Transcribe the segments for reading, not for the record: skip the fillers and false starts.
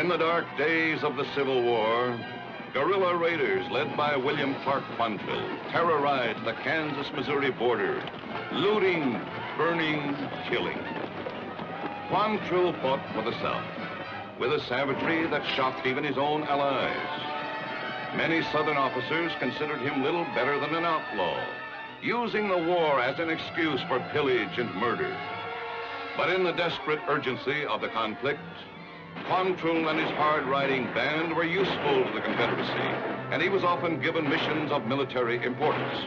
In the dark days of the Civil War, guerrilla raiders led by William Clark Quantrill terrorized the Kansas-Missouri border, looting, burning, killing. Quantrill fought for the South with a savagery that shocked even his own allies. Many Southern officers considered him little better than an outlaw, using the war as an excuse for pillage and murder. But in the desperate urgency of the conflict, Quantrill and his hard-riding band were useful to the Confederacy, and he was often given missions of military importance.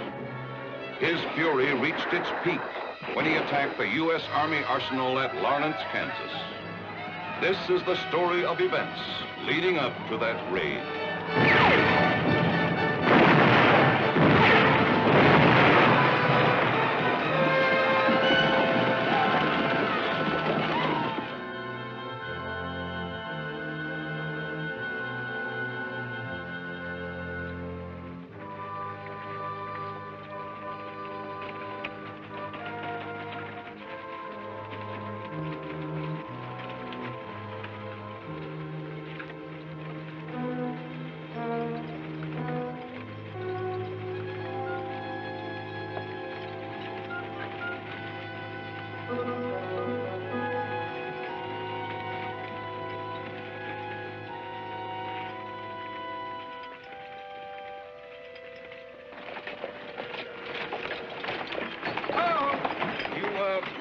His fury reached its peak when he attacked the U.S. Army arsenal at Lawrence, Kansas. This is the story of events leading up to that raid.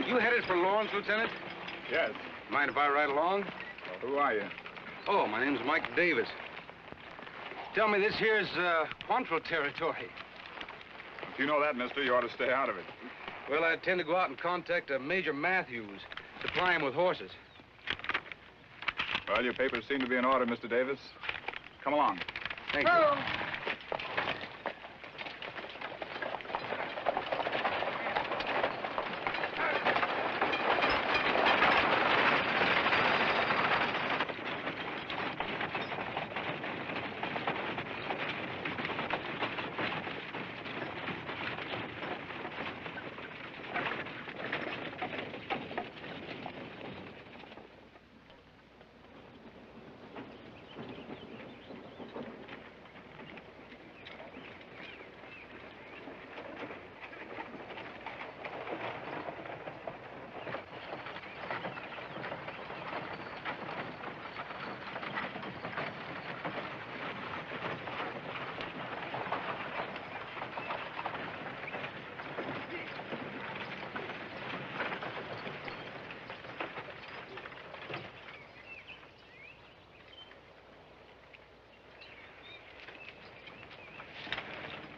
You headed for Lawrence, Lieutenant? Yes. Mind if I ride along? Well, who are you? Oh, my name's Mike Davis. Tell me, this here's Quantrill territory. If you know that, mister, you ought to stay out of it. Well, I intend to go out and contact Major Matthews, supply him with horses. Well, your papers seem to be in order, Mr. Davis. Come along. Thank you.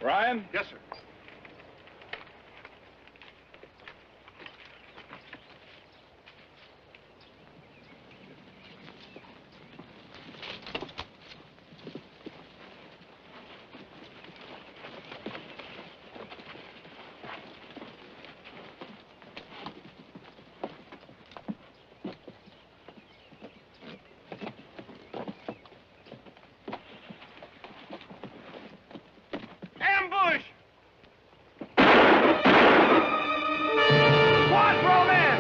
Ryan? Yes, sir. Ambush! Quantrill in!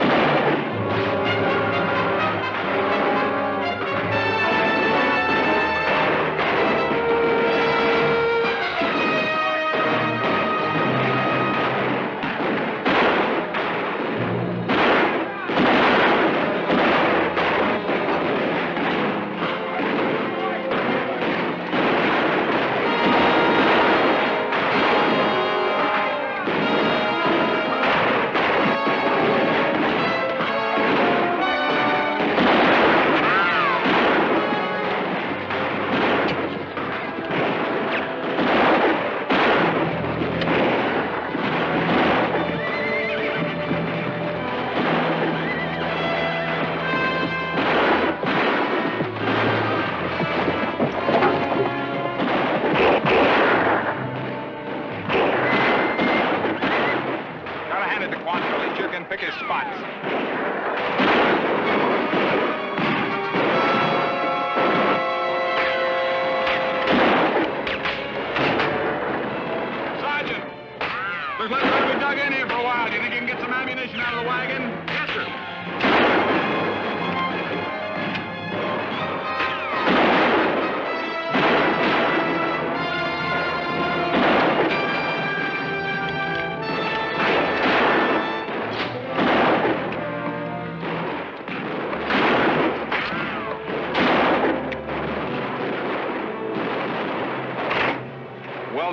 Pick his spots. Sergeant, looks like we're going to be dug in here for a while. Do you think you can get some ammunition out of the wagon? Yes, sir.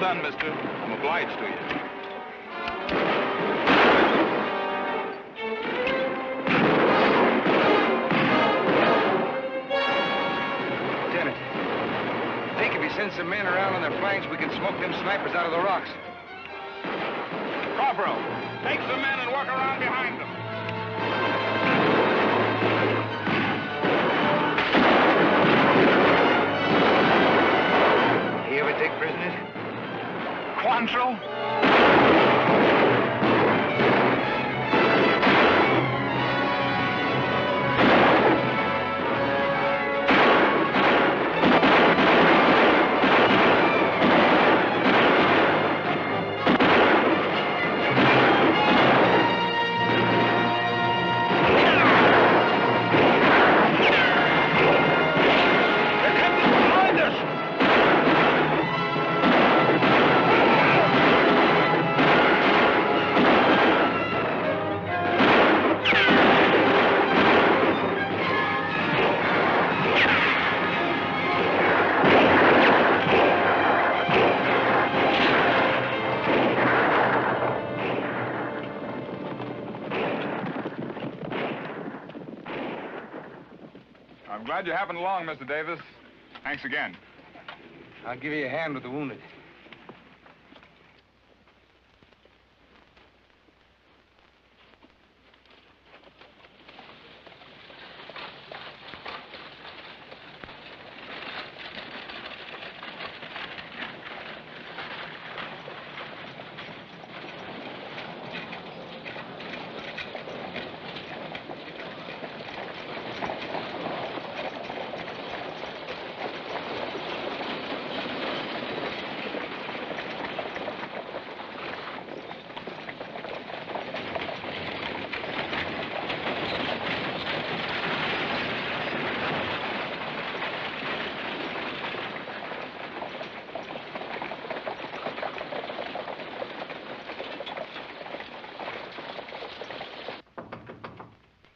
done, mister. I'm obliged to you. Lieutenant, I think if we send some men around on their flanks, we can smoke them snipers out of the rocks. Corporal, take some men and work around behind them. You ever take prisoners? Quantrill? I'm glad you happened along, Mr. Davis. Thanks again. I'll give you a hand with the wounded.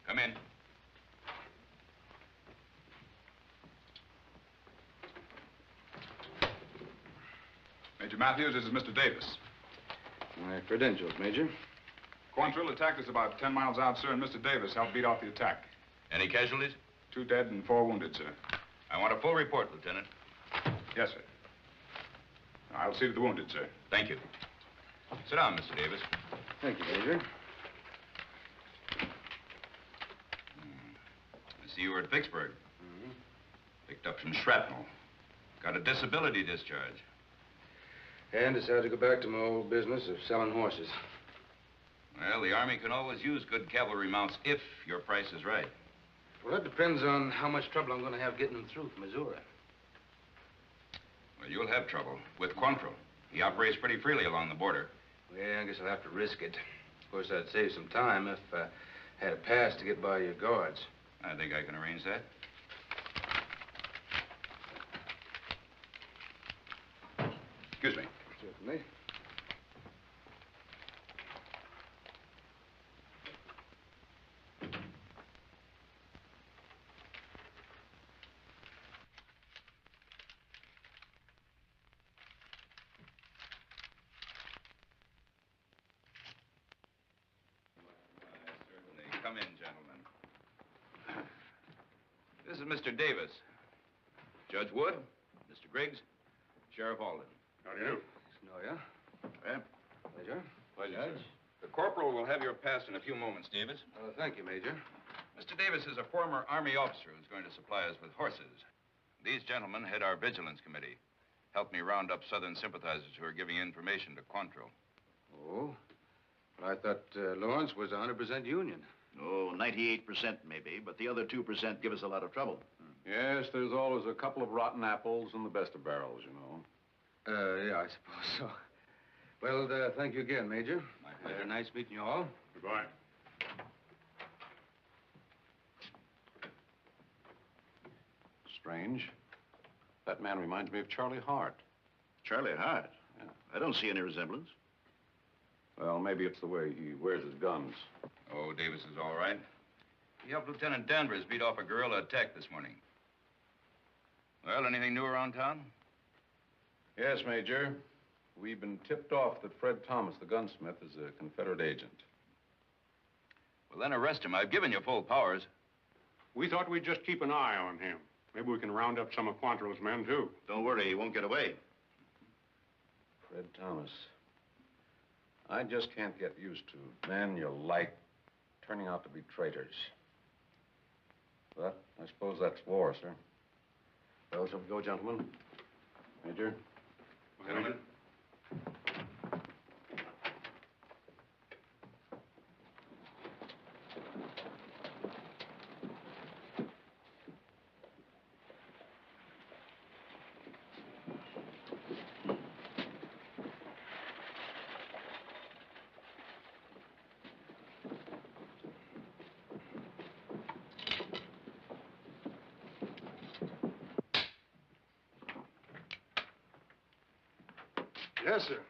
Come in. Major Matthews, this is Mr. Davis. My credentials, Major. Quantrill attacked us about 10 miles out, sir, and Mr. Davis helped beat off the attack. Any casualties? 2 dead and 4 wounded, sir. I want a full report, Lieutenant. Yes, sir. I'll see to the wounded, sir. Thank you. Sit down, Mr. Davis. Thank you, Major. I see you were at Vicksburg. Picked up some shrapnel. Got a disability discharge. And decided to go back to my old business of selling horses. Well, the Army can always use good cavalry mounts if your price is right. Well, that depends on how much trouble I'm going to have getting them through from Missouri. Well, you'll have trouble with Quantrill. He operates pretty freely along the border. Yeah, I guess I'll have to risk it. Of course, I'd save some time if I had a pass to get by your guards. I think I can arrange that. Excuse me. Certainly. Come in, gentlemen. This is Mr. Davis. Judge Wood, Mr. Griggs, Sheriff Alden. How do you do? Snoya. Well, Major. pleasure, Judge. The corporal will have your pass in a few moments, Davis. Thank you, Major. Mr. Davis is a former Army officer who's going to supply us with horses. These gentlemen head our vigilance committee. Helped me round up Southern sympathizers who are giving information to Quantrill. Oh? Well, I thought Lawrence was 100% Union. Oh, 98% maybe, but the other 2% give us a lot of trouble. Yes, there's always a couple of rotten apples in the best of barrels, you know. Yeah, I suppose so. Well, thank you again, Major. My pleasure. Nice meeting you all. Goodbye. Strange. That man reminds me of Charlie Hart. Charlie Hart? Yeah. I don't see any resemblance. Well, maybe it's the way he wears his guns. Oh, Davis is all right. He helped Lieutenant Danvers beat off a guerrilla attack this morning. Well, anything new around town? Yes, Major. We've been tipped off that Fred Thomas, the gunsmith, is a Confederate agent. Well, then arrest him. I've given you full powers. We thought we'd just keep an eye on him. Maybe we can round up some of QUANTRILL'S men, too. Don't worry, he won't get away. Fred Thomas. I just can't get used to men you like turning out to be traitors. But I suppose that's war, sir. Well, shall we go, gentlemen? Major? Gentlemen. Yes, sir.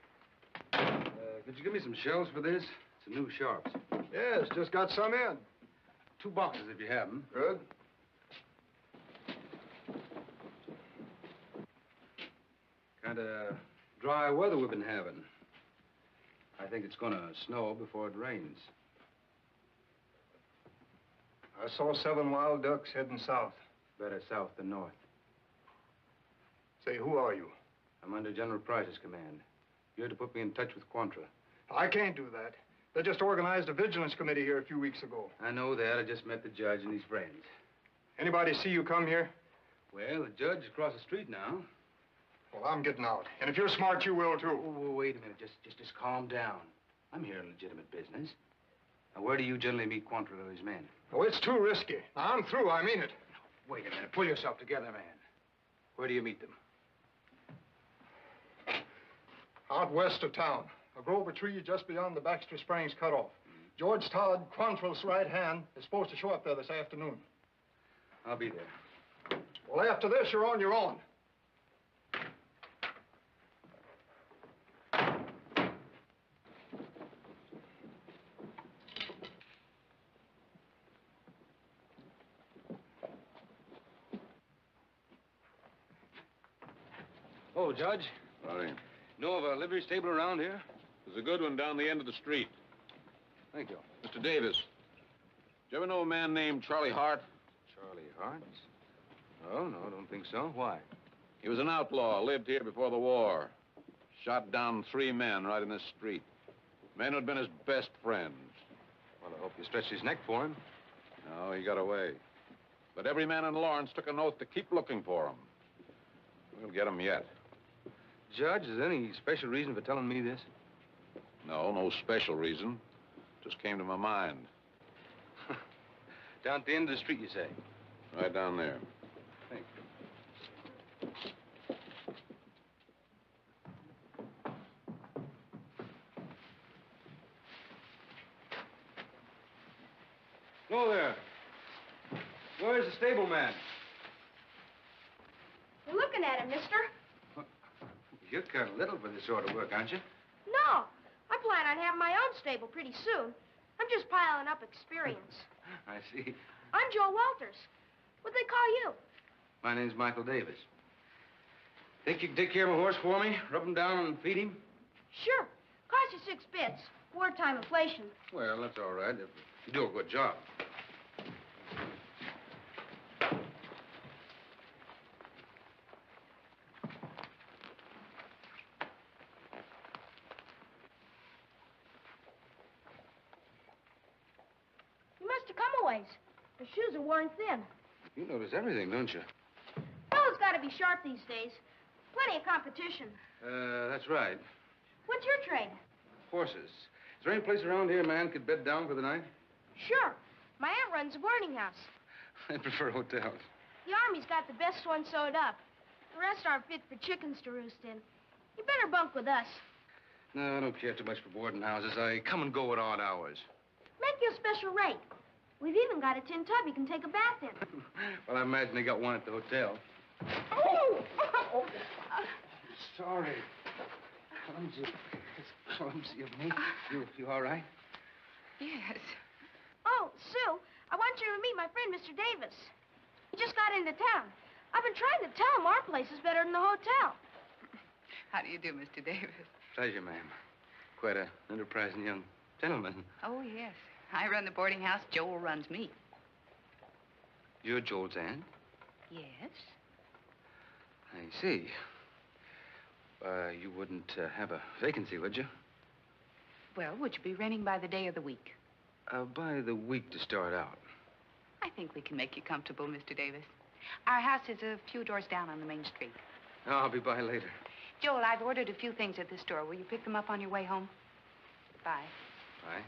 Could you give me some shells for this? Some new sharps. Yes, just got some in. 2 boxes if you have them. Good. Kind of dry weather we've been having. I think it's gonna snow before it rains. I saw 7 wild ducks heading south. Better south than north. Say, who are you? I'm under General Price's command. You're to put me in touch with Quantrill. I can't do that. They just organized a vigilance committee here a few weeks ago. I know that. I just met the judge and his friends. Anybody see you come here? Well, the judge is across the street now. Well, I'm getting out. And if you're smart, you will, too. Oh, wait a minute. Just calm down. I'm here in legitimate business. Now, where do you generally meet Quantrill or his men? Oh, it's too risky. Now, I'm through. I mean it. Wait a minute. Pull yourself together, man. Where do you meet them? Out west of town. A grove of trees just beyond the Baxter Springs cutoff. George Todd, Quantrill's right hand, is supposed to show up there this afternoon. I'll be there. Well, after this, you're on your own. Oh, Judge. Sorry. Know of a livery stable around here? There's a good one down the end of the street. Thank you. Mr. Davis, do you ever know a man named Charlie Hart? Charlie Hart? Oh, no, don't think so. Why? He was an outlaw, lived here before the war. Shot down 3 men right in this street. Men who'd been his best friends. Well, I hope you stretched his neck for him. No, he got away. But every man in Lawrence took an oath to keep looking for him. We'll get him yet. Judge, is there any special reason for telling me this? No, no special reason. Just came to my mind. Down at the end of the street, you say? Right down there. Thanks. Hello there. Where's the stableman? You're looking at him, mister. You're kind of little for this sort of work, aren't you? No. I plan on having my own stable pretty soon. I'm just piling up experience. I see. I'm Joe Walters. What'd they call you? My name's Michael Davis. Think you can take care of a horse for me? Rub him down and feed him? Sure. Cost you 6 bits. Wartime inflation. Well, that's all right. If you do a good job. You must have come a ways. The shoes are worn thin. You notice everything, don't you? Fellas got to be sharp these days. Plenty of competition. That's right. What's your trade? Horses. Is there any place around here a man could bed down for the night? Sure. My aunt runs a boarding house. I prefer hotels. The Army's got the best one sewed up. The rest aren't fit for chickens to roost in. You better bunk with us. No, I don't care too much for boarding houses. I come and go at odd hours. Make you a special rate. We've even got a tin tub you can take a bath in. Well, I imagine they got one at the hotel. Oh! Sorry. Clumsy. It's clumsy of me. You all right? Yes. Oh, Sue, I want you to meet my friend, Mr. Davis. He just got into town. I've been trying to tell him our place is better than the hotel. How do you do, Mr. Davis? pleasure, ma'am. Quite an enterprising young gentleman. Oh, yes. I run the boarding house. Joel runs me. You're Joel's aunt? Yes. I see. You wouldn't have a vacancy, would you? Well, would you be renting by the day or the week? By the week to start out. I think we can make you comfortable, Mr. Davis. Our house is a few doors down on the main street. I'll be by later. Joel, I've ordered a few things at the store. Will you pick them up on your way home? Bye. Bye.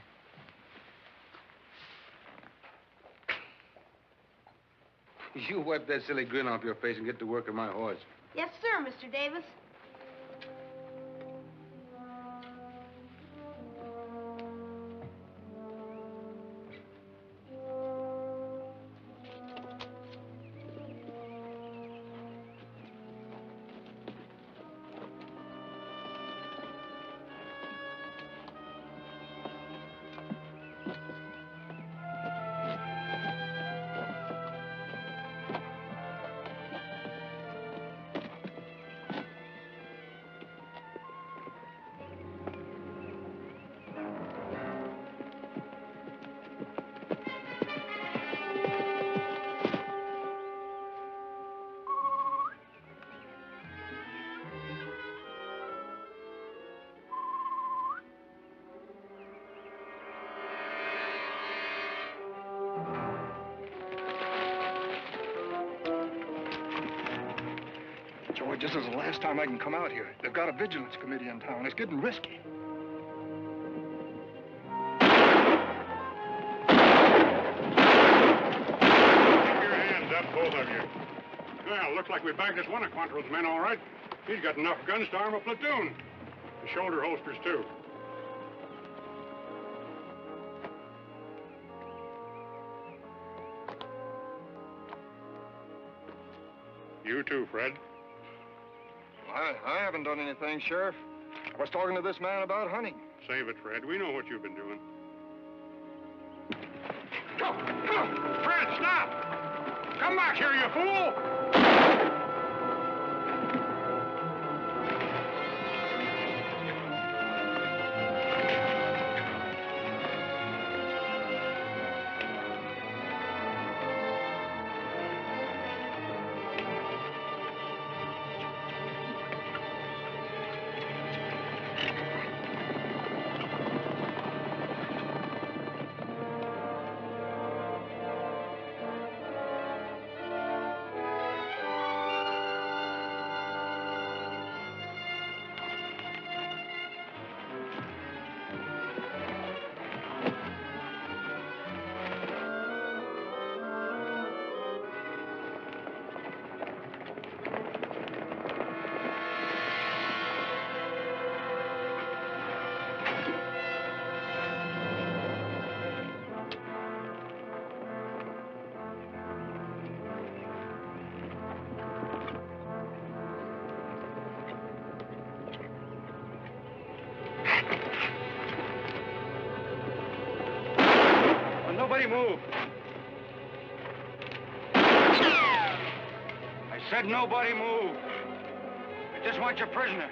You wipe that silly grin off your face and get to work on my horse. Yes, sir, Mr. Davis. George, this is the last time I can come out here. They've got a vigilance committee in town. It's getting risky. Keep your hands up, both of you. Well, looks like we bagged us one of Quantrill's men, all right. He's got enough guns to arm a platoon. The shoulder holsters, too. You too, Fred. I haven't done anything, Sheriff. I was talking to this man about hunting. Save it, Fred. We know what you've been doing. Go! Fred, stop! Come back here, you fool! Nobody move. I said nobody move. I just want your prisoner.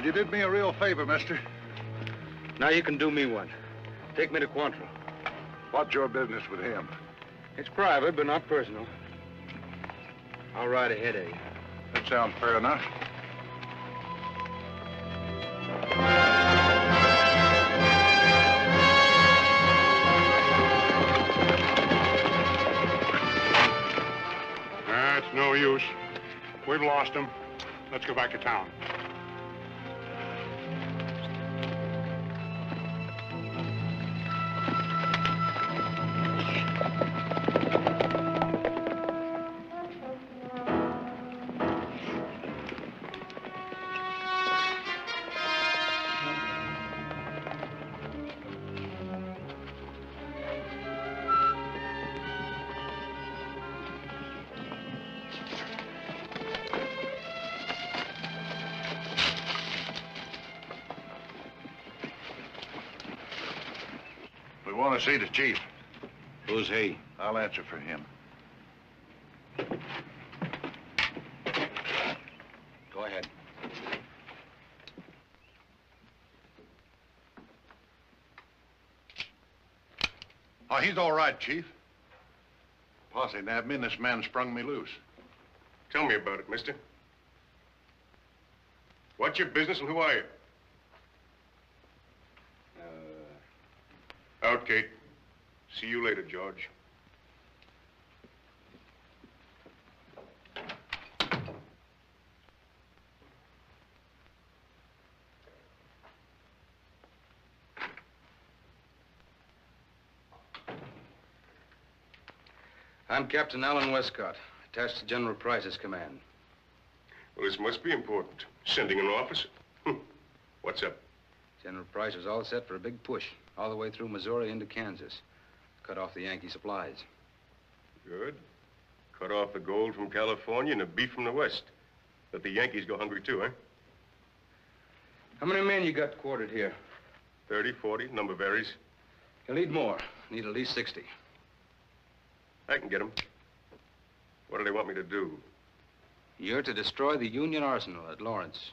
You did me a real favor, mister. Now you can do me one. Take me to Quantrill. What's your business with him? It's private, but not personal. I'll ride ahead of you. That sounds fair enough. That's no use. We've lost him. Let's go back to town. We want to see the chief. Who's he? I'll answer for him. Go ahead. Oh, he's all right, Chief. Posse nabbed me and this man sprung me loose. Tell me about it, mister. What's your business and who are you? Out, Kate. See you later, George. I'm Captain Alan Westcott, attached to General Price's command. Well, this must be important. Sending an officer. What's up? General Price is all set for a big push, all the way through Missouri into Kansas. Cut off the Yankee supplies. Good. Cut off the gold from California and the beef from the West. Let the Yankees go hungry too, eh? How many men you got quartered here? 30, 40, number varies. You'll need more. Need at least 60. I can get them. What do they want me to do? You're to destroy the Union arsenal at Lawrence.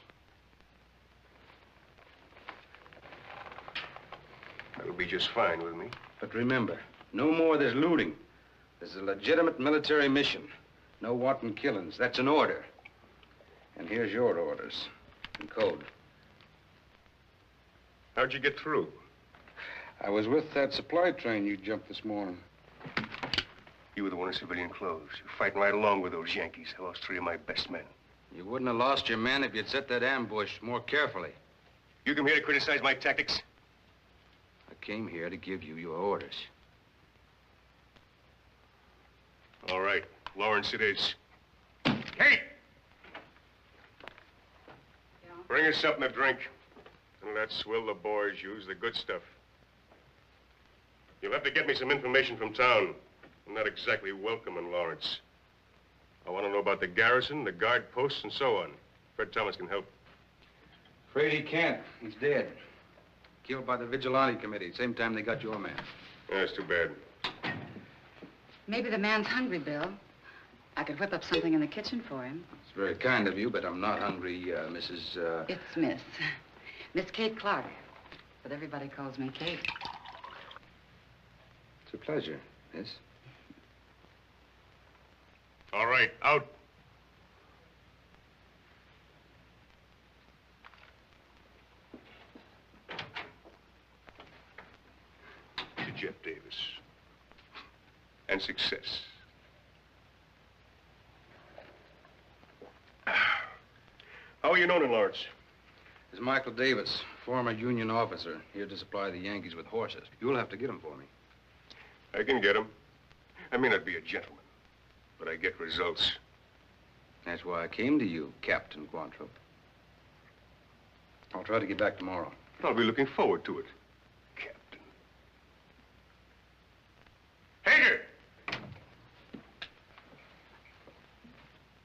That'll be just fine with me. But remember, no more there's looting. There's a legitimate military mission. No wanton killings. That's an order. And here's your orders in code. How'd you get through? I was with that supply train you jumped this morning. You were the one in civilian clothes. You're fighting right along with those Yankees. I lost 3 of my best men. You wouldn't have lost your men if you'd set that ambush more carefully. You come here to criticize my tactics? I came here to give you your orders. All right. Lawrence it is. Kate! Yeah? Bring us something to drink. And that swill the boys use, the good stuff. You'll have to get me some information from town. I'm not exactly welcome in Lawrence. I want to know about the garrison, the guard posts, and so on. Fred Thomas can help. Afraid he can't. He's dead. Killed by the Vigilante Committee, same time they got your man. Yeah, that's too bad. Maybe the man's hungry, Bill. I could whip up something in the kitchen for him. It's very kind of you, but I'm not hungry, Mrs. It's Miss. Miss Kate Clark. But everybody calls me Kate. It's a pleasure, miss. All right, out. To Jeff Davis. And success. How are you known in Lawrence? This is Michael Davis, former Union officer, here to supply the Yankees with horses. You'll have to get them for me. I can get them. I may not be a gentleman, but I get results. That's why I came to you, Captain Quantrill. I'll try to get back tomorrow. I'll be looking forward to it, Captain. Hager!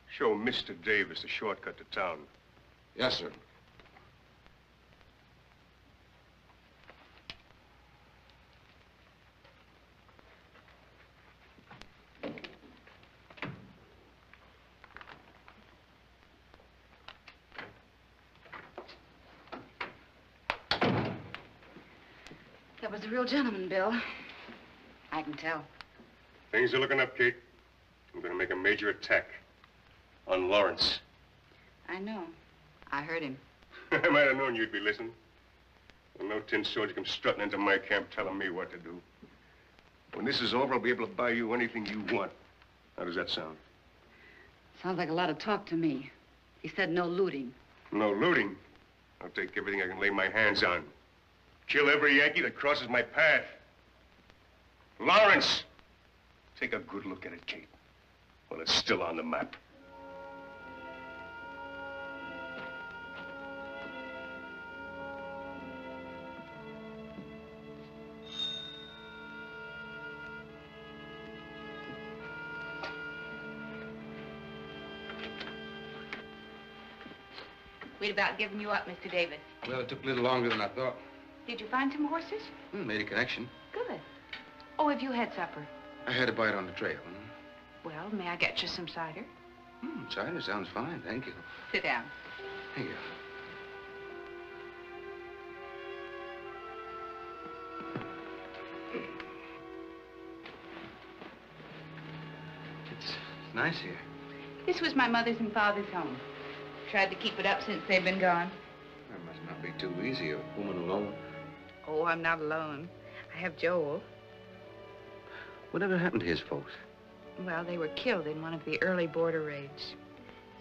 Show Mr. Davis the shortcut to town. Yes, sir. That was a real gentleman, Bill. I can tell. Things are looking up, Kate. I'm going to make a major attack on Lawrence. I know. I heard him. I might have known you'd be listening. Well, no tin soldier comes strutting into my camp telling me what to do. When this is over, I'll be able to buy you anything you want. How does that sound? Sounds like a lot of talk to me. He said no looting. No looting? I'll take everything I can lay my hands on. Kill every Yankee that crosses my path. Lawrence! Take a good look at it, Kate. While it's still on the map. We'd about given you up, Mr. Davis. Well, it took a little longer than I thought. Did you find some horses? Made a connection. Good. Oh, have you had supper? I had a bite on the trail. Well, may I get you some cider? Cider sounds fine, thank you. Sit down. Thank you. It's nice here. This was my mother's and father's home. Tried to keep it up since they've been gone. That must not be too easy, a woman alone. Oh, I'm not alone. I have Joel. Whatever happened to his folks? Well, they were killed in one of the early border raids.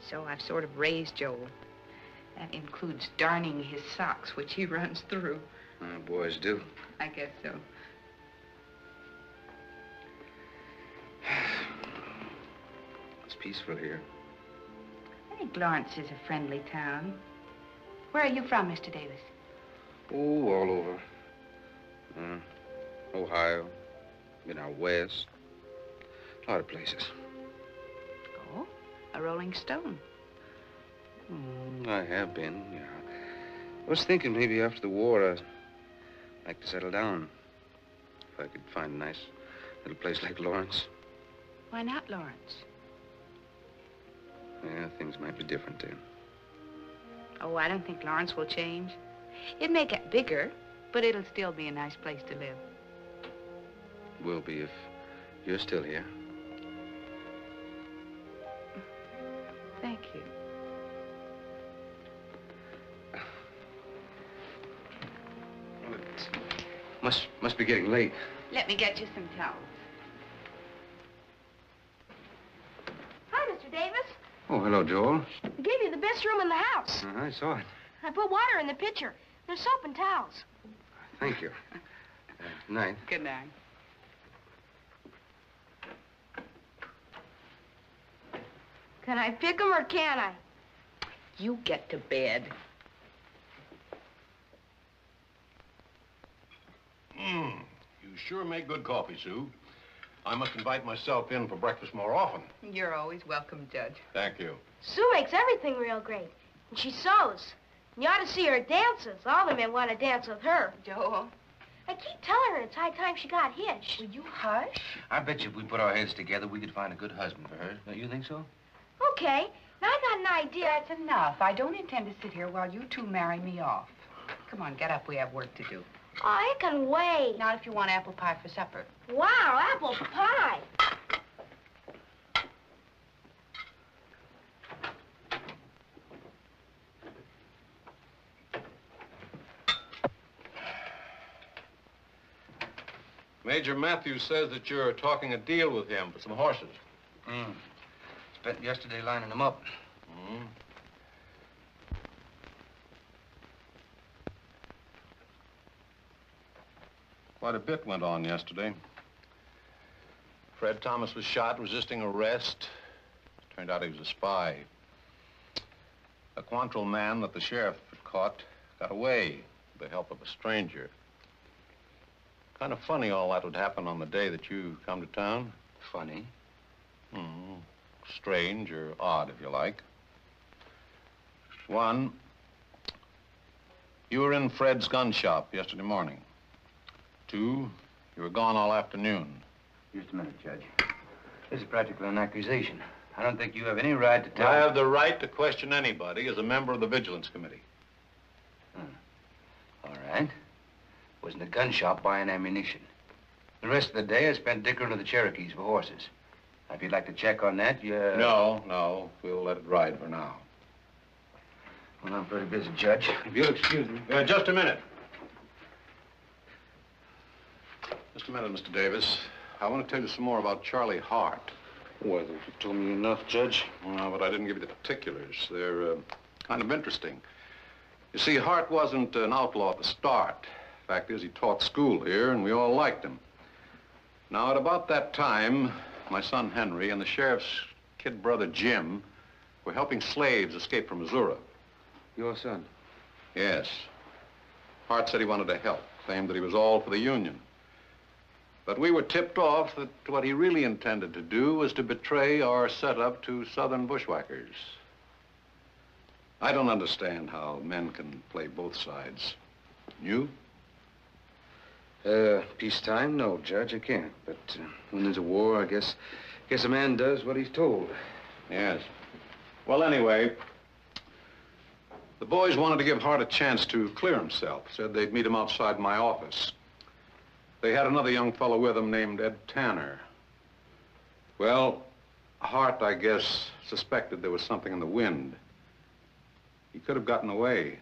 So I've sort of raised Joel. That includes darning his socks, which he runs through. Boys do. I guess so. It's peaceful here. I think Lawrence is a friendly town. Where are you from, Mr. Davis? Oh, all over. Ohio, been out west. A lot of places. Oh, a Rolling Stone. I have been, yeah. I was thinking maybe after the war I'd like to settle down. If I could find a nice little place like Lawrence. Why not Lawrence? Yeah, things might be different then. Oh, I don't think Lawrence will change. It may get bigger, but it'll still be a nice place to live. Will be if you're still here. Thank you. Well, it must be getting late. Let me get you some towels. Hi, Mr. Davis. Oh, hello, Joel. I gave you the best room in the house. I saw it. I put water in the pitcher. There's soap and towels. Thank you. Good night. Good night. Can I pick 'em or can't I? You get to bed. You sure make good coffee, Sue. I must invite myself in for breakfast more often. You're always welcome, Judge. Thank you. Sue makes everything real great. And she sews. And you ought to see her dances. All the men want to dance with her. Joel. I keep telling her it's high time she got hitched. Will you hush? I bet you if we put our heads together, we could find a good husband for her. Don't you think so? Okay. Now I got an idea. That's enough. I don't intend to sit here while you two marry me off. Come on, get up. We have work to do. Oh, it can wait. Not if you want apple pie for supper. Wow, apple pie. Major Matthews says that you're talking a deal with him for some horses. Spent yesterday lining them up. Quite a bit went on yesterday. Fred Thomas was shot resisting arrest. Turned out he was a spy. A Quantrill man that the sheriff had caught got away with the help of a stranger. Kind of funny all that would happen on the day that you come to town. Funny. Strange or odd, if you like. One, you were in Fred's gun shop yesterday morning. Two, you were gone all afternoon. Just a minute, Judge. This is practically an accusation. I don't think you have any right to tell... I have the right to question anybody as a member of the Vigilance Committee. All right. Was in a gun shop buying ammunition. The rest of the day I spent dickering with the Cherokees for horses. If you'd like to check on that, you... No. We'll let it ride for now. Well, I'm pretty busy, Judge. If you'll excuse me. Just a minute. Just a minute, Mr. Davis. I want to tell you some more about Charlie Hart. Well, you told me enough, Judge. Well, but I didn't give you the particulars. They're kind of interesting. You see, Hart wasn't an outlaw at the start. Fact is, he taught school here, and we all liked him. Now, at about that time, my son Henry and the sheriff's kid brother Jim were helping slaves escape from Missouri. Your son? Yes. Hart said he wanted to help, claimed that he was all for the Union. But we were tipped off that what he really intended to do was to betray our setup to Southern bushwhackers. I don't understand how men can play both sides. You? Peacetime? No, Judge, I can't. But when there's a war, I guess a man does what he's told. Yes. Well, anyway, the boys wanted to give Hart a chance to clear himself. Said they'd meet him outside my office. They had another young fellow with them named Ed Tanner. Well, Hart, I guess, suspected there was something in the wind. He could have gotten away.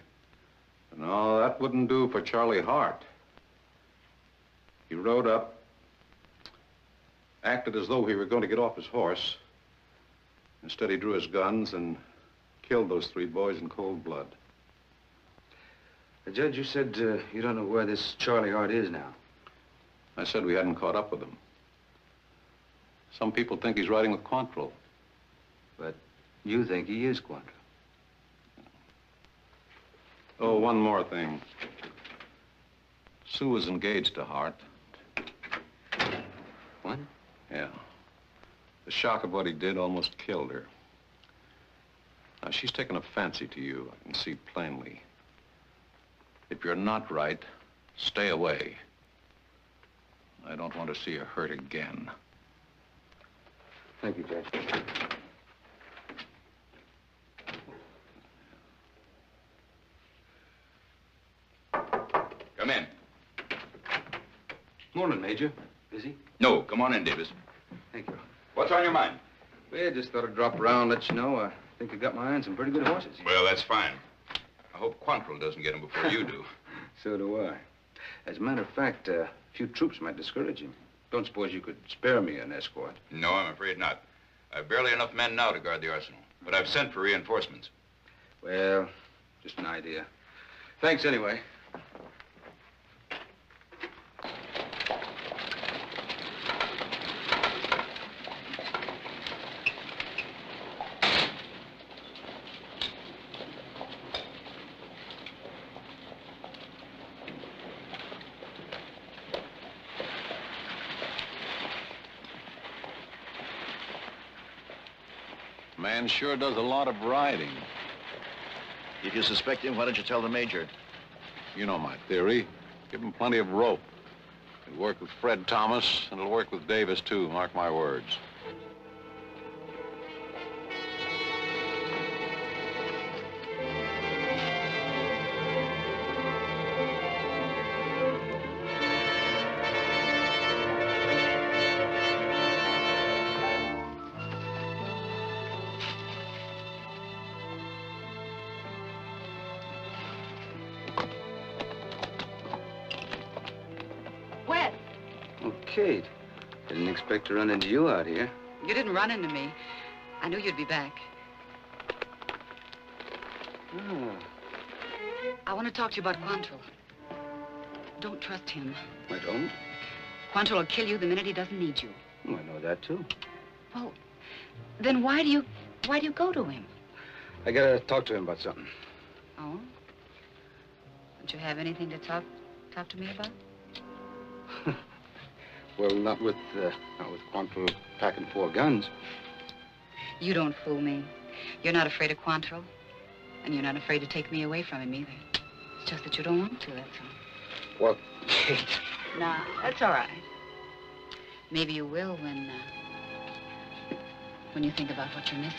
No, that wouldn't do for Charlie Hart. He rode up, acted as though he were going to get off his horse. Instead, he drew his guns and killed those 3 boys in cold blood. Judge, you said you don't know where this Charlie Hart is now. I said we hadn't caught up with him. Some people think he's riding with Quantrill. But you think he is Quantrill. Oh, one more thing. Sue was engaged to Hart. What? Yeah. The shock of what he did almost killed her. Now, she's taken a fancy to you, I can see plainly. If you're not right, stay away. I don't want to see her hurt again. Thank you, Judge. Come in. Morning, Major. Busy? No, come on in, Davis. Thank you. What's on your mind? Well, just thought I'd drop around and let you know. I think I got my eye on some pretty good horses. Well, that's fine. I hope Quantrill doesn't get him before you do. So do I. As a matter of fact, a few troops might discourage him. Don't suppose you could spare me an escort? No, I'm afraid not. I've barely enough men now to guard the arsenal, but I've sent for reinforcements. Well, just an idea. Thanks anyway. Man sure does a lot of riding. If you suspect him, why don't you tell the Major? You know my theory. Give him plenty of rope. It'll work with Fred Thomas, and it'll work with Davis, too, mark my words. Kate, didn't expect to run into you out here. You didn't run into me. I knew you'd be back. Oh. I want to talk to you about Quantrill. Don't trust him. I don't? Quantrill will kill you the minute he doesn't need you. Oh, I know that, too. Well, then why do you go to him? I gotta talk to him about something. Oh? Don't you have anything to talk to me about? Well, not with Quantrill packing 4 guns. You don't fool me. You're not afraid of Quantrill, and you're not afraid to take me away from him either. It's just that you don't want to, that's all. Well, Kate. Nah, that's all right. Maybe you will when you think about what you're missing.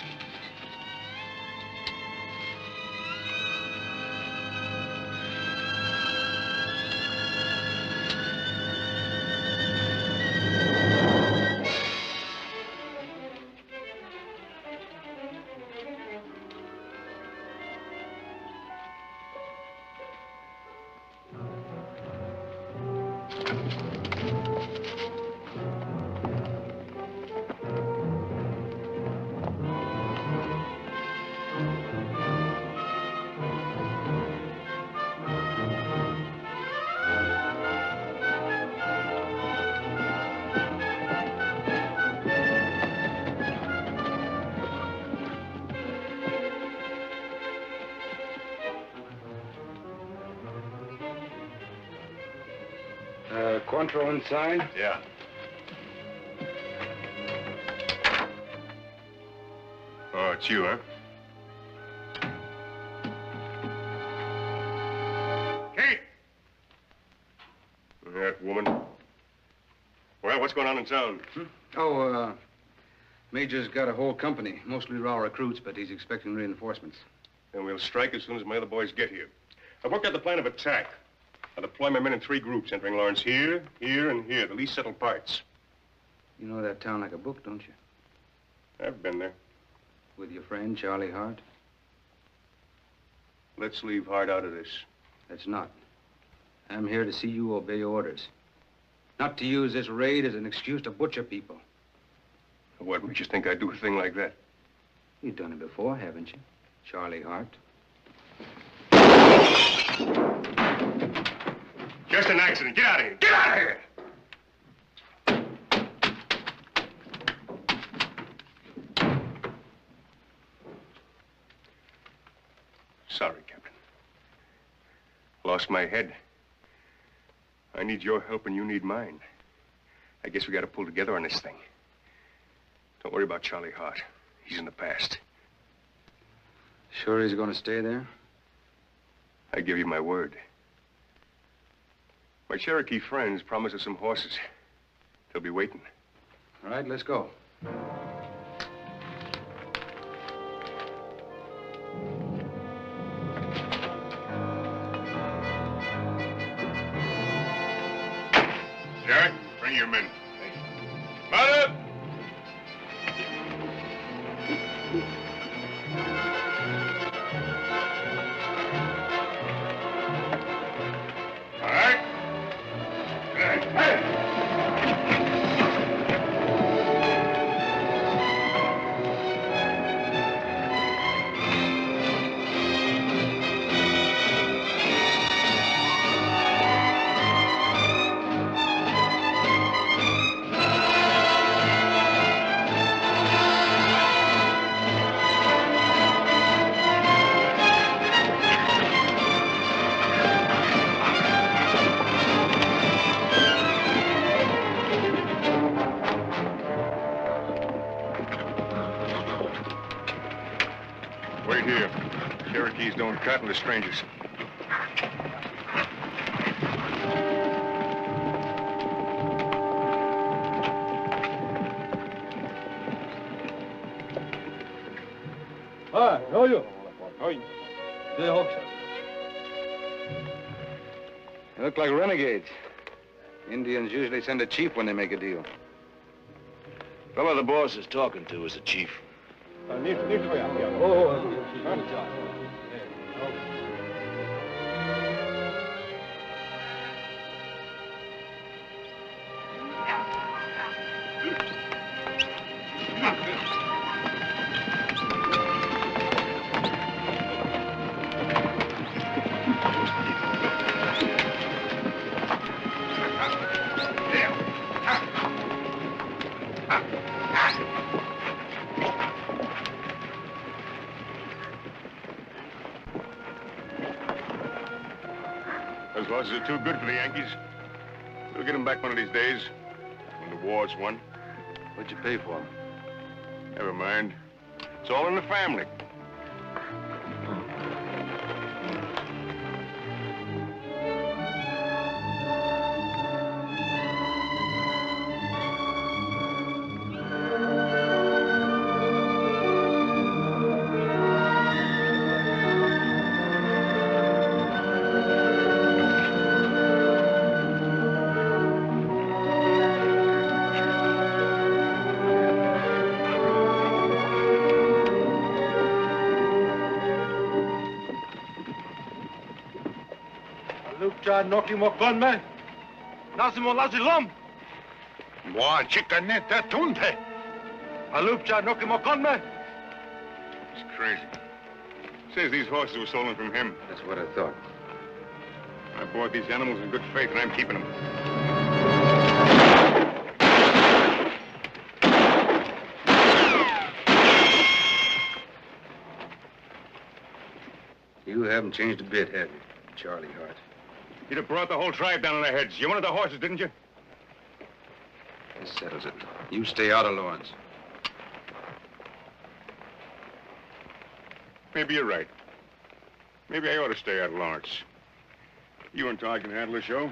Quantrill inside? Yeah. Oh, it's you, huh? Kate! That woman. Well, what's going on in town? Oh, Major's got a whole company, mostly raw recruits, but he's expecting reinforcements. Then we'll strike as soon as my other boys get here. I've worked out the plan of attack. I'll deploy my men in 3 groups, entering Lawrence here, here, and here, the least settled parts. You know that town like a book, don't you? I've been there. With your friend, Charlie Hart? Let's leave Hart out of this. That's not. I'm here to see you obey orders. Not to use this raid as an excuse to butcher people. What makes you think I'd do a thing like that? You've done it before, haven't you? Charlie Hart. Just an accident. Get out of here. Get out of here! Sorry, Captain. Lost my head. I need your help and you need mine. I guess we got to pull together on this thing. Don't worry about Charlie Hart. He's in the past. Sure he's going to stay there? I give you my word. My Cherokee friends promised us some horses. They'll be waiting. All right, let's go. Jack, bring your men. Mount up! All right. Hey! Wait here. Cherokees don't cotton to strangers. Hi, how are you? Hi. They look like renegades. Indians usually send a chief when they make a deal. Fellow the boss is talking to is the chief. Those horses are too good for the Yankees. We'll get them back one of these days, when the war's won. What'd you pay for them? Never mind. It's all in the family. Noki mo konme. Nasimo lazilom. Moi, chicaneta tunte. Alupcha noki mo konme. He's crazy. Says these horses were stolen from him. That's what I thought. I bought these animals in good faith, and I'm keeping them. You haven't changed a bit, have you, Charlie Hart? You'd have brought the whole tribe down on their heads. You wanted the horses, didn't you? This settles it. You stay out of Lawrence. Maybe you're right. Maybe I ought to stay out of Lawrence. You and Todd can handle the show.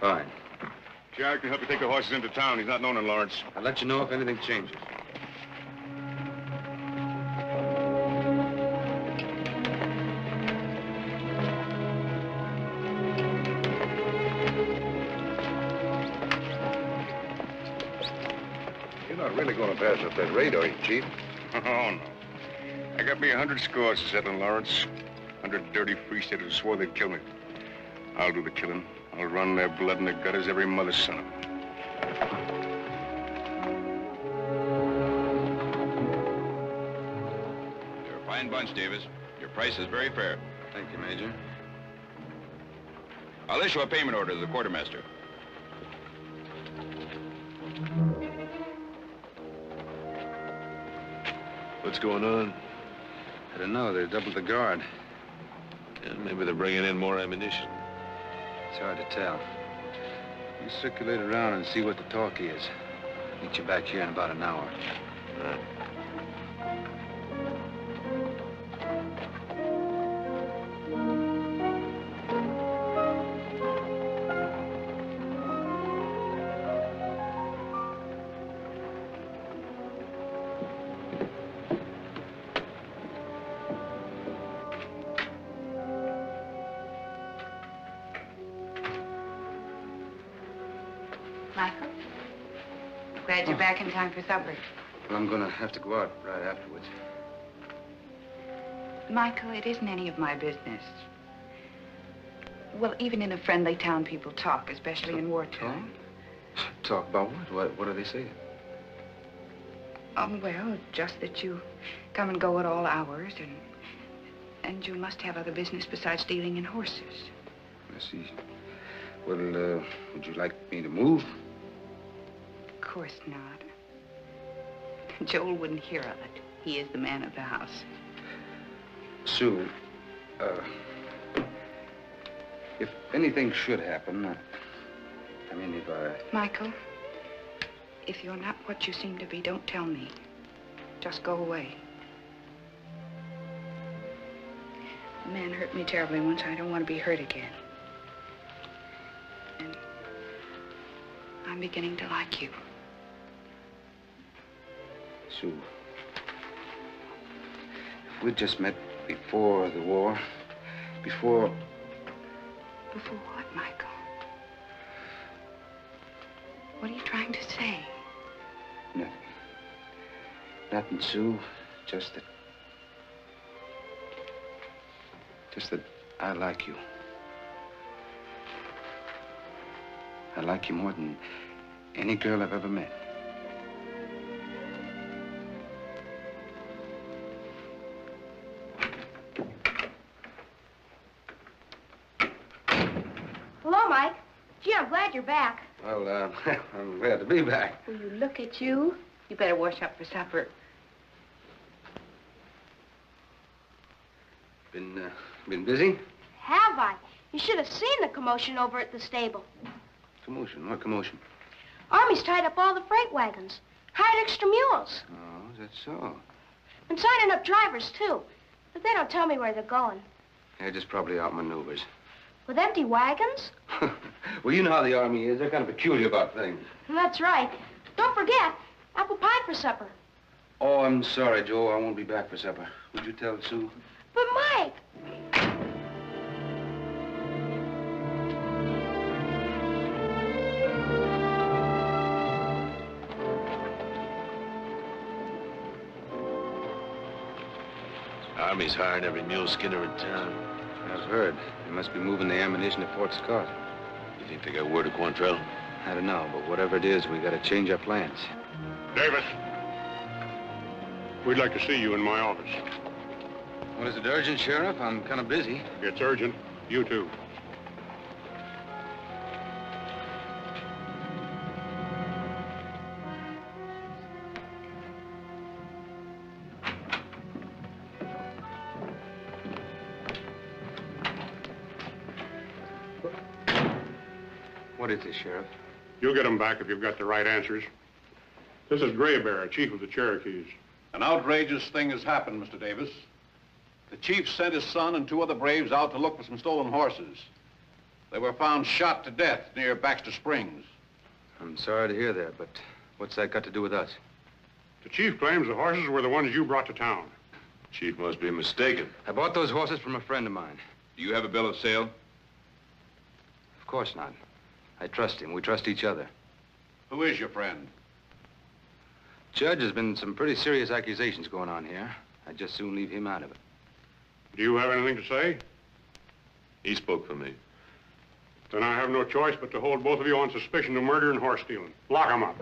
Fine. Jared can help you take the horses into town. He's not known in Lawrence. I'll let you know if anything changes. You're not really going to pass up that raid, are you, Chief? Oh, no. I got me 100 scores to settle in Lawrence. 100 dirty free-staters who swore they'd kill me. I'll do the killing. I'll run their blood in the gutters, every mother's son of them. You're a fine bunch, Davis. Your price is very fair. Thank you, Major. I'll issue a payment order to the quartermaster. What's going on? I don't know. They doubled the guard. Yeah, maybe they're bringing in more ammunition. It's hard to tell. You circulate around and see what the talk is. Meet you back here in about an hour. All right. Michael? Glad you're back in time for supper. Well, I'm gonna have to go out right afterwards. Michael, it isn't any of my business. Well, even in a friendly town, people talk, especially in wartime. Talk about what? What are they saying? Well, just that you come and go at all hours, and you must have other business besides dealing in horses. I see. Well, would you like me to move? Of course not. Joel wouldn't hear of it. He is the man of the house. Sue, if anything should happen, I mean, if I... Michael, if you're not what you seem to be, don't tell me. Just go away. A man hurt me terribly once. I don't want to be hurt again. And I'm beginning to like you. Sue, if we'd just met before the war, before... Before what, Michael? What are you trying to say? Nothing. Nothing, Sue. Just that I like you. I like you more than any girl I've ever met. Hello, Mike. Gee, I'm glad you're back. Well, I'm glad to be back. Will you look at you? You better wash up for supper. Been busy? Have I? You should have seen the commotion over at the stable. Commotion? What commotion? Army's tied up all the freight wagons. Hired extra mules. Oh, is that so? And signing up drivers, too. But they don't tell me where they're going. They're just probably out maneuvers. With empty wagons? Well, you know how the Army is. They're kind of peculiar about things. That's right. Don't forget, apple pie for supper. Oh, I'm sorry, Joe. I won't be back for supper. Would you tell Sue? But, Mike... Army's hiring every mule skinner in town. I've heard. They must be moving the ammunition to Fort Scott. You think they got word of Quantrill? I don't know, but whatever it is, we got to change our plans. Davis, we'd like to see you in my office. Well, is it urgent, Sheriff? I'm kind of busy. It's urgent. You too. What is this, Sheriff? You'll get them back if you've got the right answers. This is Gray Bear, chief of the Cherokees. An outrageous thing has happened, Mr. Davis. The chief sent his son and 2 other braves out to look for some stolen horses. They were found shot to death near Baxter Springs. I'm sorry to hear that, but what's that got to do with us? The chief claims the horses were the ones you brought to town. Chief must be mistaken. I bought those horses from a friend of mine. Do you have a bill of sale? Of course not. I trust him. We trust each other. Who is your friend? Judge, there's been some pretty serious accusations going on here. I'd just soon leave him out of it. Do you have anything to say? He spoke for me. Then I have no choice but to hold both of you on suspicion of murder and horse stealing. Lock 'em up.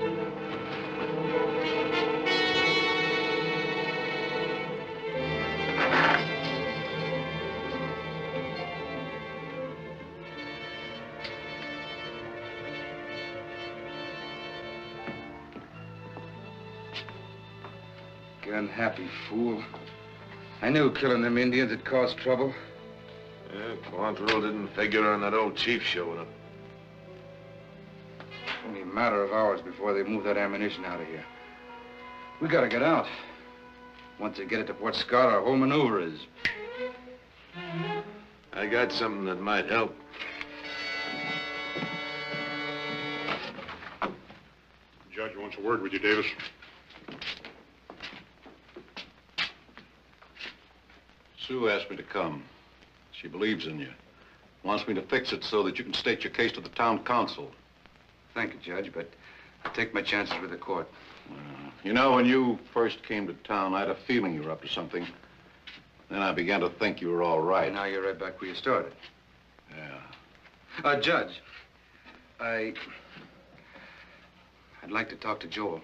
Unhappy fool. I knew killing them Indians had caused trouble. Yeah, Quantrill didn't figure on that old chief showing up. Only a matter of hours before they move that ammunition out of here. We gotta get out. Once they get it to Fort Scott, our whole maneuver is... I got something that might help. The judge wants a word with you, Davis. Sue asked me to come. She believes in you. Wants me to fix it so that you can state your case to the town council. Thank you, Judge, but I take my chances with the court. You know, when you first came to town, I had a feeling you were up to something. Then I began to think you were all right. And now you're right back where you started. Yeah. Judge, I'd like to talk to Joel.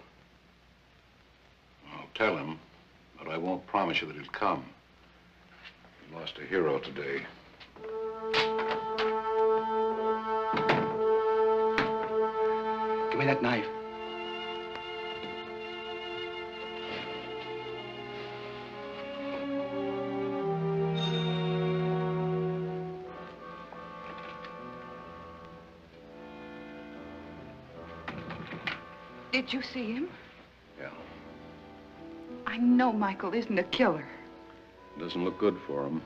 I'll tell him, but I won't promise you that he'll come. We lost a hero today. Give me that knife. Did you see him? Yeah. I know Michael isn't a killer. Doesn't look good for him.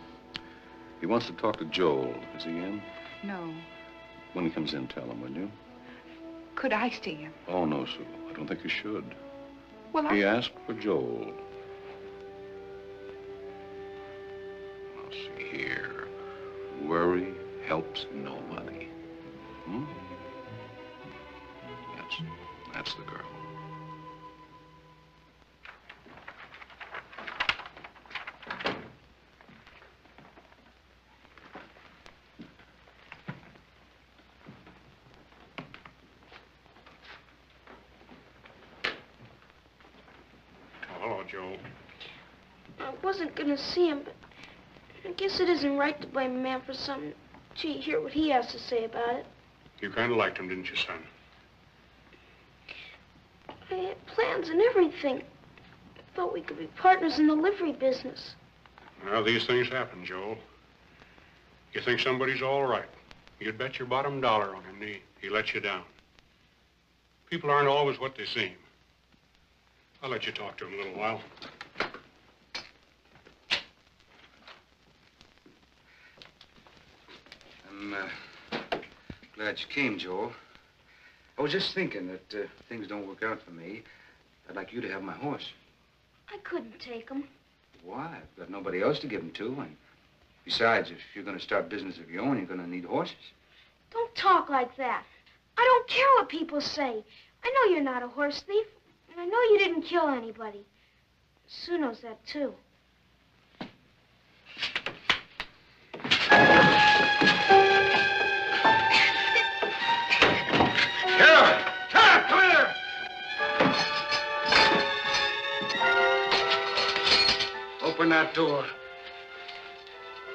He wants to talk to Joel. Is he in? No. When he comes in, tell him, will you? Could I see him? Oh, no, Sue. I don't think you should. Well, He asked for Joel. Let's see here. Worry helps nobody. Hmm? That's the girl. Hello, Joe. I wasn't gonna see him, but I guess it isn't right to blame a man for something. Gee, hear what he has to say about it. You kind of liked him, didn't you, son? I had plans and everything. I thought we could be partners in the livery business. Well, these things happen, Joel. You think somebody's all right. You'd bet your bottom dollar on him. He lets you down. People aren't always what they seem. I'll let you talk to him a little while. I'm glad you came, Joel. I was just thinking that if things don't work out for me, I'd like you to have my horse. I couldn't take him. Why? I've got nobody else to give him to, and besides, if you're going to start business of your own, you're going to need horses. Don't talk like that. I don't care what people say. I know you're not a horse thief, and I know you didn't kill anybody. Sue knows that, too. Come here! Open that door.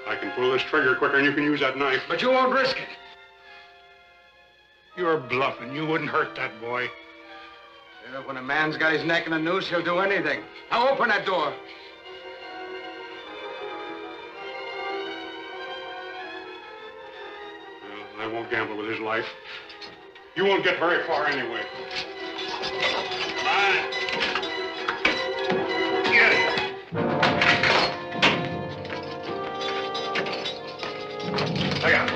I can pull this trigger quicker than you can use that knife. But you won't risk it. You're bluffing. You wouldn't hurt that boy. Yeah, when a man's got his neck in a noose, he'll do anything. Now open that door. Well, I won't gamble with his life. You won't get very far anyway. Come on. Get it. Hang on, boy.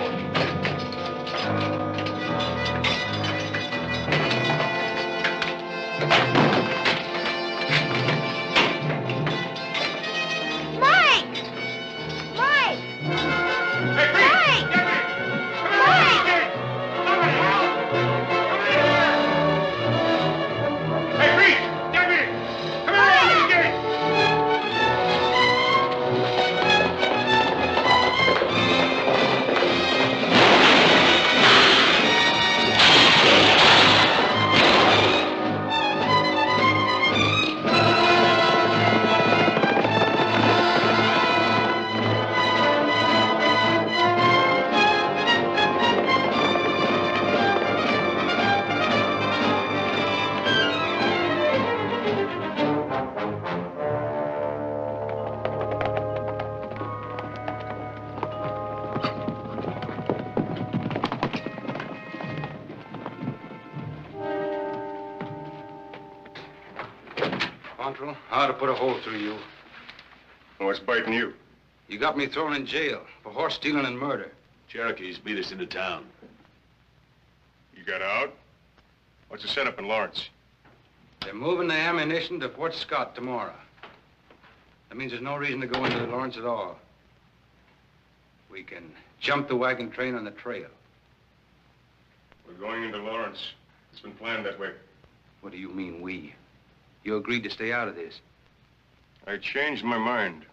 Quantrill, I ought to put a hole through you. What's biting you? You got me thrown in jail for horse stealing and murder. Cherokees beat us into town. You got out? What's the setup in Lawrence? They're moving the ammunition to Fort Scott tomorrow. That means there's no reason to go into Lawrence at all. We can jump the wagon train on the trail. We're going into Lawrence. It's been planned that way. What do you mean, we? You agreed to stay out of this. I changed my mind.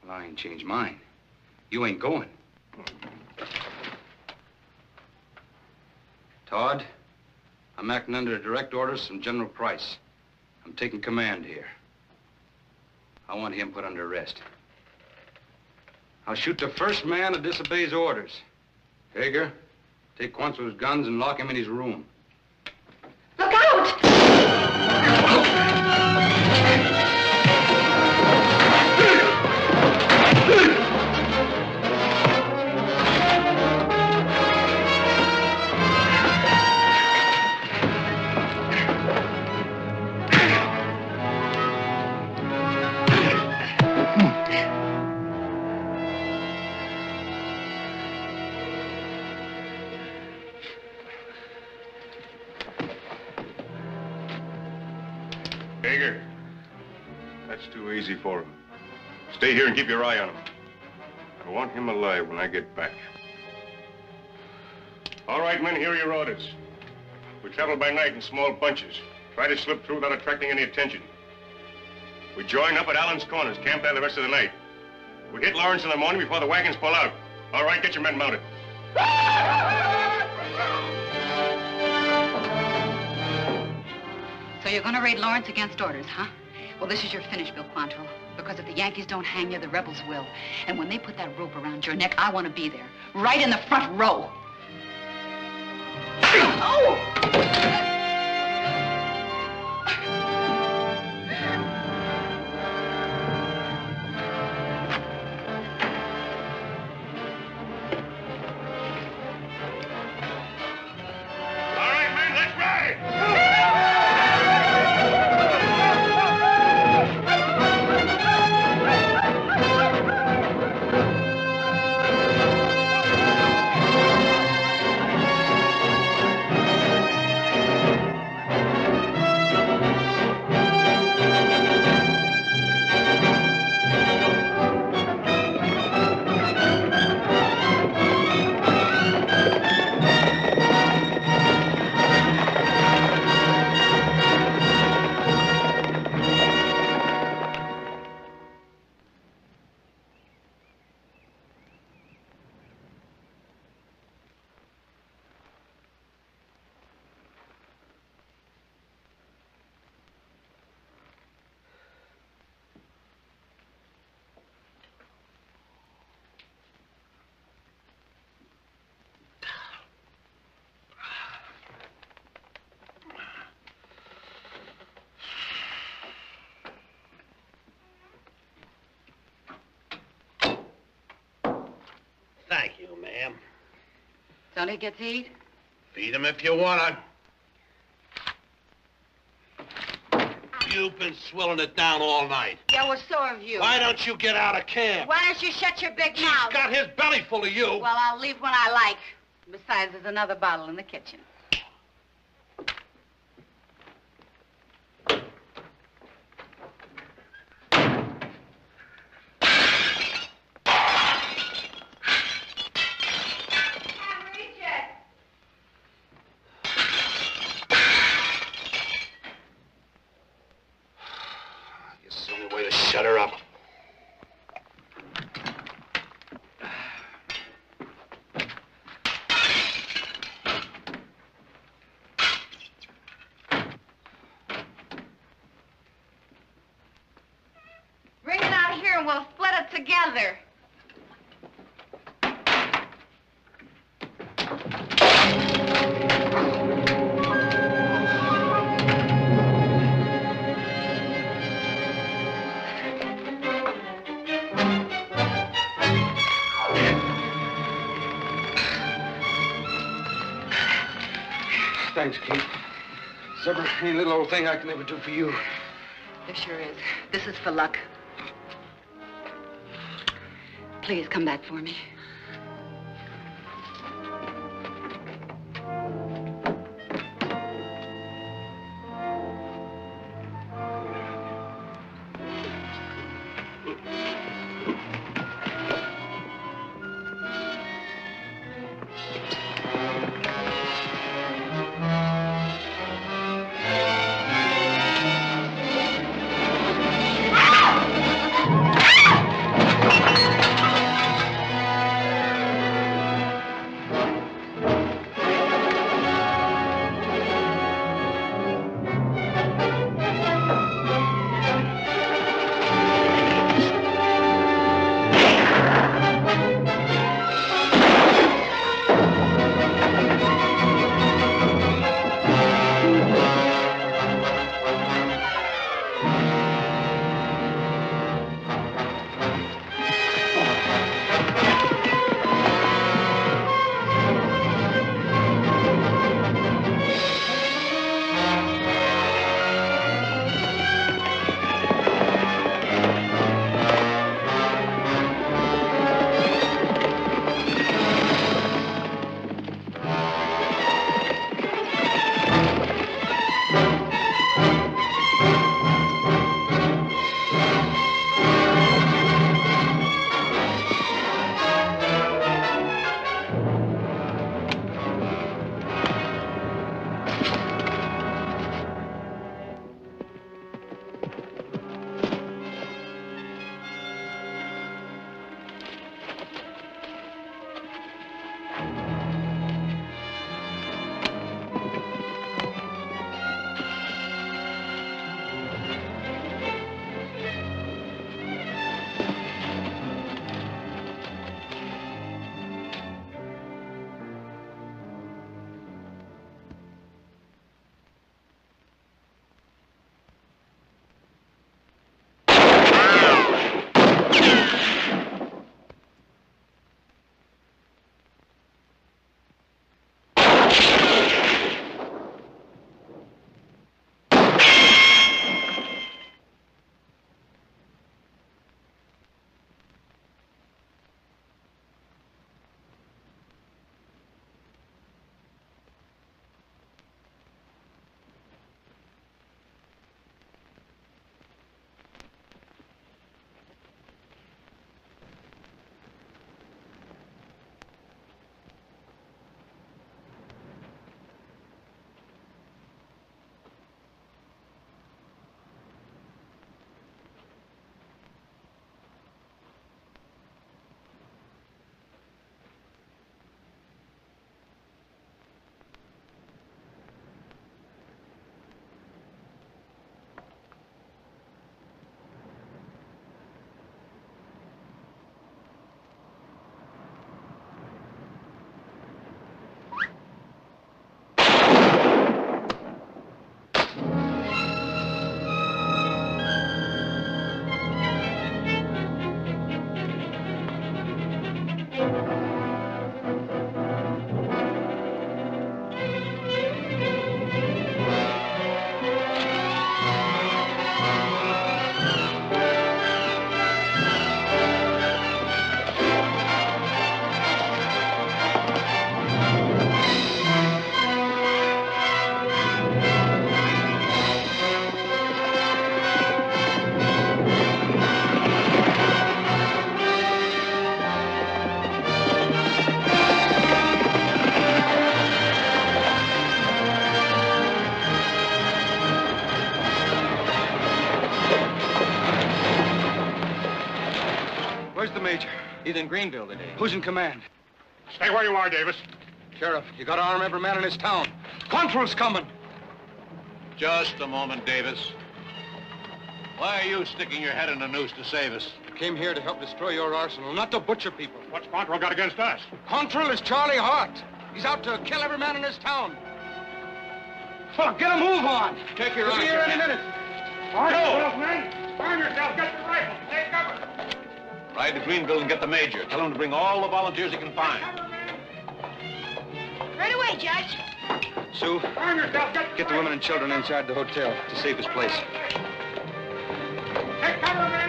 Well, I ain't changed mine. You ain't going. Todd, I'm acting under direct orders from General Price. I'm taking command here. I want him put under arrest. I'll shoot the first man that disobeys orders. Hager, take Quantrill's guns and lock him in his room. Look out! Hager, that's too easy for him. Stay here and keep your eye on him. I want him alive when I get back. All right, men, here are your orders. We travel by night in small bunches. Try to slip through without attracting any attention. We join up at Allen's Corners, camp there the rest of the night. We hit Lawrence in the morning before the wagons pull out. All right, get your men mounted. So you're gonna raid Lawrence against orders, huh? Well, this is your finish, Bill Quantrill. Because if the Yankees don't hang you, the rebels will. And when they put that rope around your neck, I want to be there, right in the front row. Oh! Thank you, ma'am. Don't it get to eat? Beat him if you wanna. You've been swilling it down all night. Yeah, well, so have you. Why don't you get out of camp? Why don't you shut your big mouth? He's got his belly full of you. Well, I'll leave when I like. Besides, there's another bottle in the kitchen. It's the only way to shut her up. Bring it out here and we'll split it together. Thanks, Kate. It's ever any little old thing I can ever do for you. There sure is. This is for luck. Please come back for me. Where's the major? He's in Greenville today. Who's in command? Stay where you are, Davis. Sheriff, you gotta arm every man in this town. Quantrill's coming. Just a moment, Davis. Why are you sticking your head in the noose to save us? I came here to help destroy your arsenal, not to butcher people. What's Quantrill got against us? Quantrill is Charlie Hart. He's out to kill every man in this town. Well, get a move on. Take your He'll be here any minute. All right, men. Arm yourself. Get your rifle. Take cover. Ride to Greenville and get the major. Tell him to bring all the volunteers he can find. Right away, Judge. Sue, Arm yourself. get the women and children inside the hotel. It's the safest place. Take cover, men.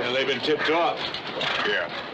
Well, they've been tipped off. Yeah.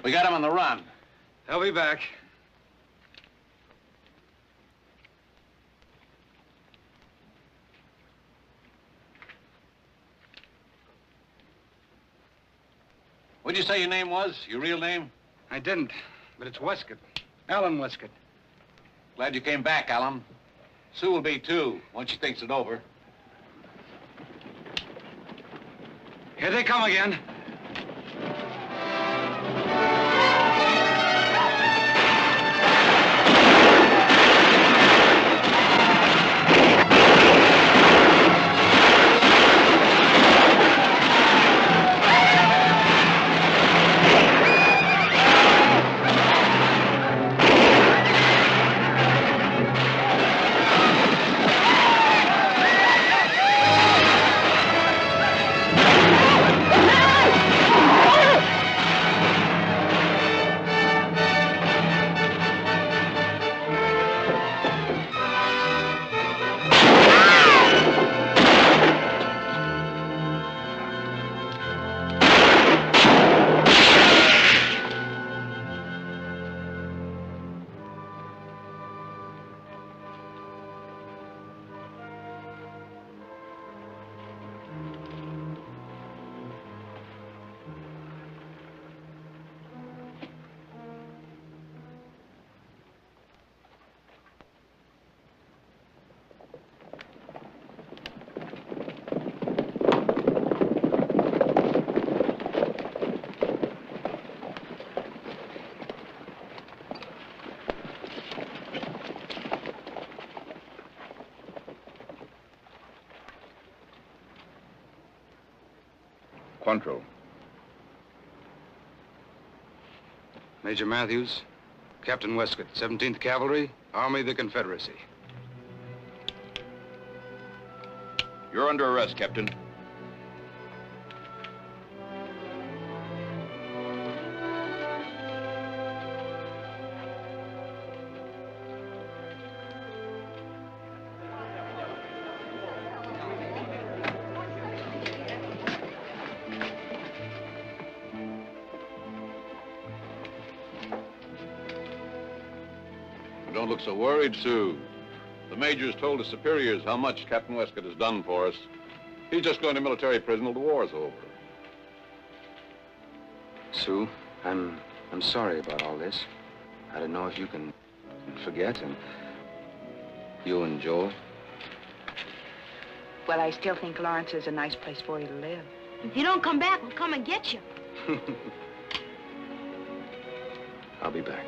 We got him on the run. They'll be back. What'd you say your name was? Your real name? I didn't, but it's Westcott. Alan Westcott. Glad you came back, Alan. Sue will be, too, once she thinks it over. Here they come again. Ah! Quantrill. Major Matthews, Captain Westcott, 17th Cavalry, Army of the Confederacy. You're under arrest, Captain. Don't look so worried, Sue. The major's told his superiors how much Captain Westcott has done for us. He's just going to military prison till the war's over. Sue, I'm sorry about all this. I don't know if you can forget, and you and Joel. Well, I still think Lawrence is a nice place for you to live. If you don't come back, we'll come and get you. I'll be back.